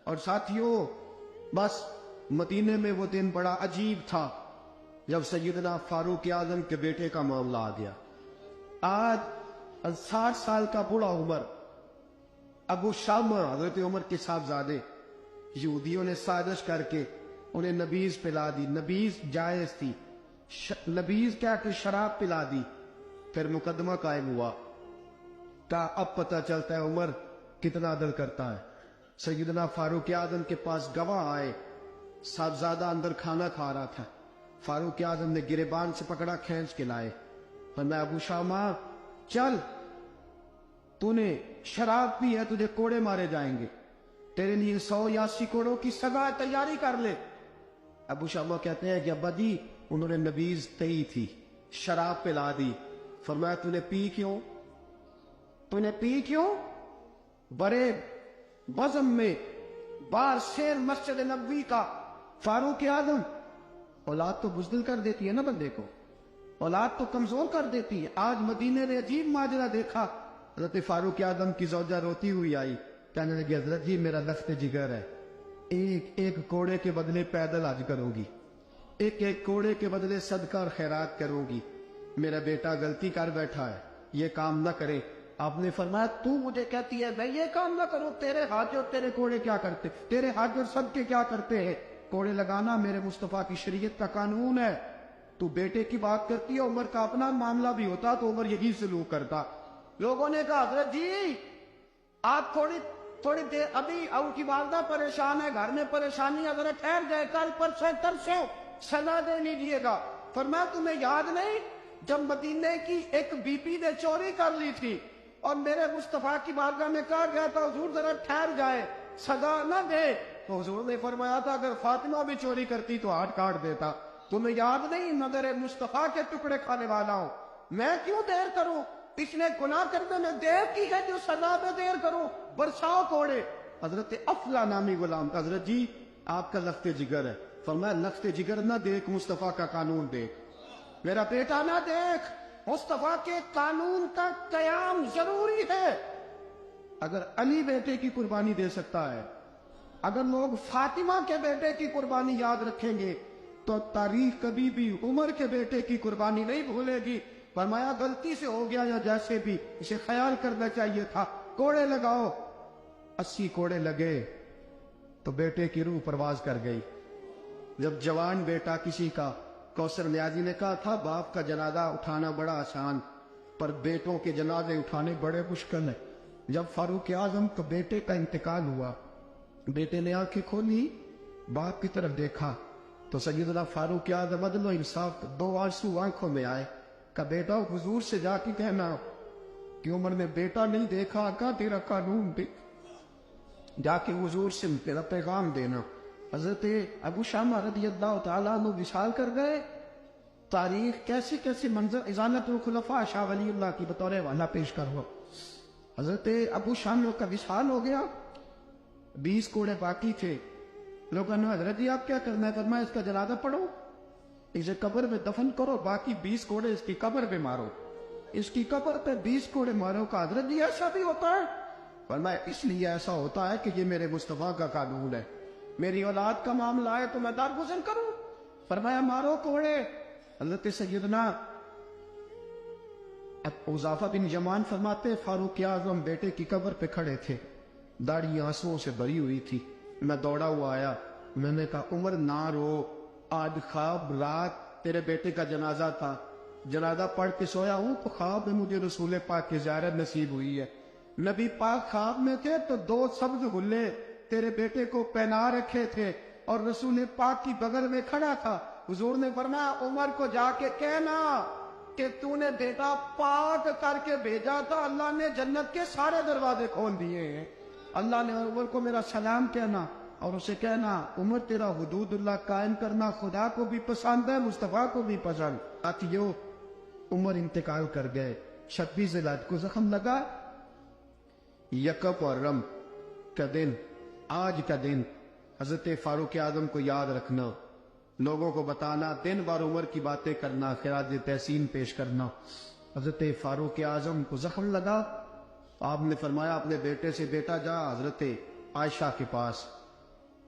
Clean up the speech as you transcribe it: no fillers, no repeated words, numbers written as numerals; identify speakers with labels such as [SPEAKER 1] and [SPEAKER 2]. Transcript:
[SPEAKER 1] اور ساتھیوں، بس مدینے میں وہ دن بڑا عجیب تھا جب سیدنا فاروق اعظم کے بیٹے کا معاملہ آ گیا۔ آج 60 سال کا بوڑھا عمر ابو شامہ حضرت عمر کے صاحبزادے، یہودیوں نے سازش کر کے انہیں نبیذ پلا دی۔ نبیذ جائز تھی، نبیذ کیا کہ شراب پلا دی۔ پھر مقدمہ قائم ہوا، کہا اب پتہ چلتا ہے عمر کتنا عدل کرتا ہے۔ سیدنا فاروق اعظم کے پاس گواہ آئے، صاحبزادہ اندر کھانا کھا رہا تھا، فاروق اعظم نے گریبان سے پکڑا، کھینچ کے لائے، فرمایا ابو شامہ چل، تو نے شراب پی ہے، تجھے کوڑے مارے جائیں گے، تیرے لیے 100 یا 80 کوڑوں کی سزا تیاری کر لے۔ ابو شامہ کہتے ہیں کہ ابا جی انہوں نے نبیذ تئی تھی، شراب پلا دی۔ فرمایا تو نے پی کیوں؟ تو نے پی کیوں؟ بڑے بزم میں بار شیر مسجد نبوی کا فاروق اعظم، اولاد تو بزدل کر دیتی ہے نا بندے کو، اولاد تو کمزور کر دیتی ہے۔ آج مدینے نے عجیب ماجرا دیکھا، حضرت فاروق اعظم کی زوجہ روتی ہوئی آئی، کہنے لگی حضرت جی میرا لخت جگر ہے، ایک کوڑے کے بدلے پیدل حج کروں گی، ایک کوڑے کے بدلے صدقہ اور خیرات کروں گی، میرا بیٹا غلطی کر بیٹھا ہے، یہ کام نہ کرے۔ آپ نے فرمایا تو مجھے کہتی ہے میں یہ کام نہ کروں؟ تیرے حج اور تیرے کوڑے کیا کرتے، تیرے حج اور صدقے کیا کرتے ہیں؟ کوڑے لگانا میرے مصطفیٰ کی شریعت کا قانون ہے۔ تو بیٹے کی بات کرتی ہے، عمر کا اپنا معاملہ بھی ہوتا تو عمر یہی سلوک کرتا۔ لوگوں نے کہا حضرت جی آپ تھوڑی دیر، ابھی ان کی والدہ پریشان ہے، گھر میں پریشانی، حضرت ٹھہر جائے، کل پرسوں ترسوں سزا دے لیجیے گا۔ فرمایا تمہیں یاد نہیں جب مدینے کی ایک بی بی نے چوری کر لی تھی اور میرے مصطفیٰ کی بارگاہ میں کہا گیا تھا حضور ذرا ٹھہر جائے، سزا نہ دے، تو حضور نے فرمایا تھا اگر فاطمہ بھی چوری کرتی تو ہاتھ کاٹ دیتا۔ تمہیں یاد نہیں نظر مصطفیٰ کے ٹکڑے کھانے والا ہوں، میں کیوں دیر کروں؟ پچھلے گناہ کرنے میں دیر کی ہے جو سزا میں دیر کروں، برساؤ کوڑے۔ حضرت افلا نامی غلام، حضرت جی آپ کا لخت جگر ہے۔ فرمایا لخت جگر نہ دیکھ، مصطفیٰ کا قانون دیکھ، میرا بیٹا نہ دیکھ، مصطفیٰ کے قانون کا قیام ضروری ہے۔ اگر علی بیٹے کی قربانی دے سکتا ہے، اگر لوگ فاطمہ کے بیٹے کی قربانی یاد رکھیں گے تو تاریخ کبھی بھی عمر کے بیٹے کی قربانی نہیں بھولے گی۔ فرمایا غلطی سے ہو گیا یا جیسے بھی، اسے خیال کرنا چاہیے تھا، کوڑے لگاؤ۔ 80 کوڑے لگے تو بیٹے کی روح پرواز کر گئی۔ جب جوان بیٹا کسی کا، کوثر نیازی نے کہا تھا باپ کا جنازہ اٹھانا بڑا آسان، پر بیٹوں کے جنازے اٹھانے بڑے مشکل ہیں۔ جب فاروق اعظم کو بیٹے کا انتقال ہوا، بیٹے نے آنکھیں کھولی، باپ کی طرف دیکھا تو سیدنا فاروق اعظم عدل و انصاف، 2 آنسو آنکھوں میں آئے، کہا بیٹا حضور سے جا کے کہنا کہ عمر نے بیٹا نہیں دیکھا، کہا تیرا قانون دیکھ، جا کے حضور سے تیرا پیغام دینا۔ حضرت ابو شامہ رضی اللہ تعالیٰ عنہ وصال کر گئے۔ تاریخ کیسے کیسے منظر ازالت الخلفاء شاہ ولی اللہ کی بطور والا پیش کر ہوا۔ حضرت ابو شامہ کا وصال ہو گیا، 20 کوڑے باقی تھے۔ لوگوں نے حضرت جی آپ کیا کرنا ہے؟ فرمایا اس کا جنازہ پڑھو، اسے قبر میں دفن کرو، باقی 20 کوڑے اس کی قبر پہ مارو، اس کی قبر پہ 20 کوڑے مارو۔ کا حضرت جی ایسا بھی ہوتا ہے؟ فرمایا اس لیے ایسا ہوتا ہے کہ یہ میرے مصطفیٰ کا قانون ہے، میری اولاد کا معاملہ ہے تو میں درگزر کروں۔ فرمایا مارو کوڑے۔ حضرت سیدنا حذیفہ بن یمان فرماتے فاروق اعظم بیٹے کی قبر پہ کھڑے تھے، داڑھی آنسوؤں سے بھری ہوئی تھی۔ میں دوڑا ہوا آیا، میں نے کہا عمر نہ رو، آج خواب رات تیرے بیٹے کا جنازہ تھا، جنازہ پڑھ کے سویا ہوں تو خواب میں مجھے رسول پاک کی زیارت نصیب ہوئی ہے۔ نبی پاک خواب میں تھے تو 2 سبز غلے تیرے بیٹے کو پہنا رکھے تھے اور رسول پاک کی بغل میں کھڑا تھا۔ حضور نے فرمایا عمر کو جا کے کہنا کہ تو نے بیٹا پاک کر کے بھیجا تھا، اللہ نے جنت کے سارے دروازے کھول دیے ہیں۔ اللہ نے عمر کو میرا سلام کہنا اور اسے کہنا عمر تیرا حدود اللہ قائم کرنا خدا کو بھی پسند ہے، مصطفیٰ کو بھی پسند۔ ساتھیو عمر انتقال کر گئے، 26 ذوالحج کو زخم لگا۔ یکم محرم کا دن، آج کا دن حضرت فاروق اعظم کو یاد رکھنا، لوگوں کو بتانا، دن بار عمر کی باتیں کرنا، خراج تحسین پیش کرنا۔ حضرت فاروق اعظم کو زخم لگا، آپ نے فرمایا اپنے بیٹے سے بیٹا جا حضرت عائشہ کے پاس،